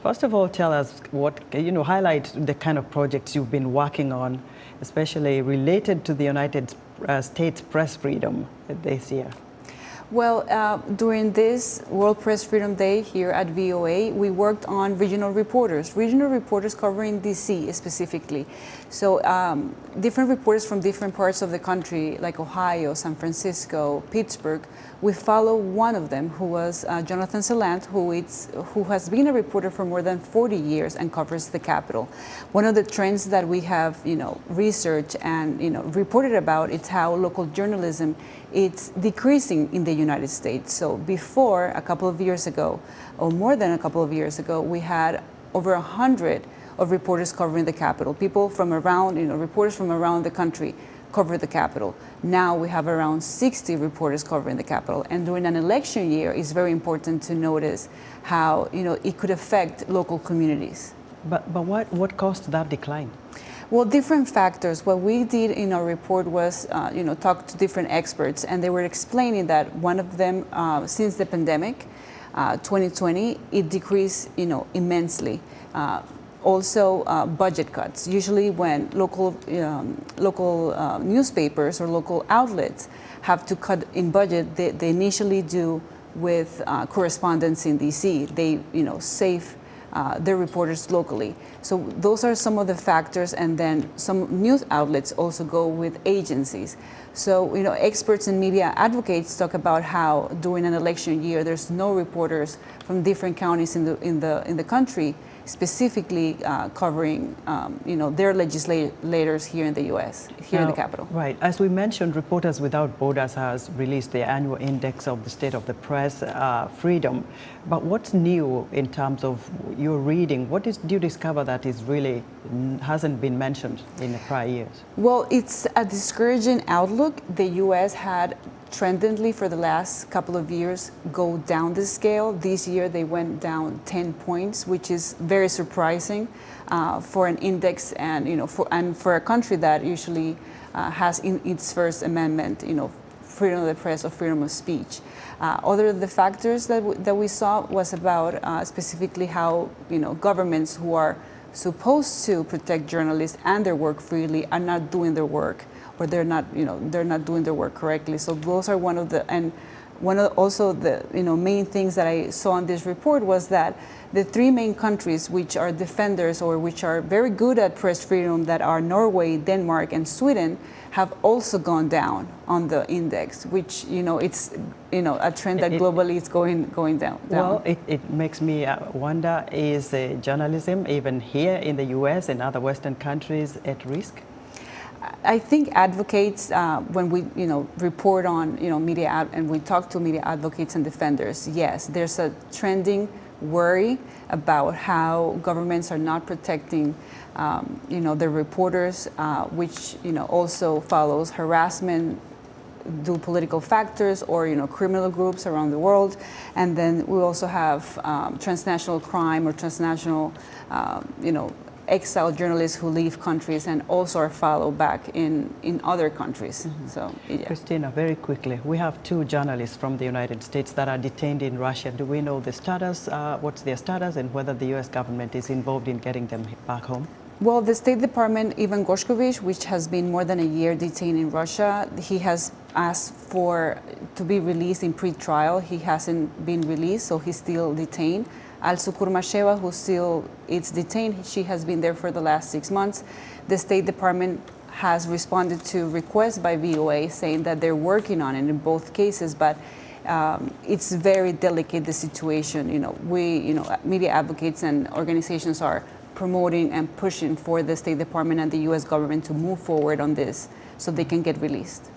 First of all, tell us highlight the kind of projects you've been working on, especially related to the United States press freedom this year. Well, during this World Press Freedom Day here at VOA, we worked on regional reporters covering DC specifically. So different reporters from different parts of the country, like Ohio, San Francisco, Pittsburgh. We follow one of them, who was Jonathan Salant, who has been a reporter for more than 40 years and covers the Capitol. One of the trends that we have, researched and reported about is how local journalism it's decreasing in the United States. So before, a couple of years ago, or more than a couple of years ago, we had over 100 of reporters covering the Capitol. People from around, reporters from around the country cover the Capitol. Now we have around 60 reporters covering the Capitol. And during an election year, it's very important to notice how, it could affect local communities. But what caused that decline? Well, different factors. What we did in our report was, talk to different experts, and they were explaining that one of them, since the pandemic, 2020, it decreased, immensely. Also, budget cuts. Usually, when local newspapers or local outlets have to cut in budget, they initially do with correspondents in DC. They, save their reporters locally. So those are some of the factors, and then some news outlets also go with agencies. So experts and media advocates talk about how during an election year there's no reporters from different counties in the country specifically covering their legislators here in the U.S., here in the Capitol. Right. As we mentioned, Reporters Without Borders has released the annual index of the state of the press freedom. But what's new in terms of your reading? What did you discover that is really hasn't been mentioned in the prior years? Well, it's a discouraging outlook. The U.S. had trendingly for the last couple of years go down the scale. This year they went down 10 points, which is very surprising for an index and for a country that usually has in its First Amendment, freedom of the press or freedom of speech. Other of the factors that we saw was about specifically how governments who are supposed to protect journalists and their work freely are not doing their work, or they're not doing their work correctly. So those are one of the main things that I saw in this report was that the three main countries which are defenders or which are very good at press freedom, that are Norway, Denmark, and Sweden, have also gone down on the index, which it's a trend that globally is going down. Well, it makes me wonder: is journalism even here in the U.S. and other Western countries at risk? I think advocates, when we report on media and we talk to media advocates and defenders, yes, there's a trending worry about how governments are not protecting their reporters, which also follows harassment due political factors or criminal groups around the world. And then we also have transnational crime or transnational exiled journalists who leave countries and also are followed back in other countries. Mm-hmm. So, yeah. Cristina, very quickly, we have two journalists from the United States that are detained in Russia. Do we know the status, what's their status, and whether the U.S. government is involved in getting them back home? Well, the State Department, Ivan Gorshkovich, which has been more than a year detained in Russia, he has asked to be released in pre-trial. He hasn't been released, so he's still detained. Also, Kurmasheva, who still is detained, she has been there for the last 6 months. The State Department has responded to requests by VOA saying that they're working on it in both cases, but it's very delicate, the situation. Media advocates and organizations are promoting and pushing for the State Department and the U.S. government to move forward on this so they can get released.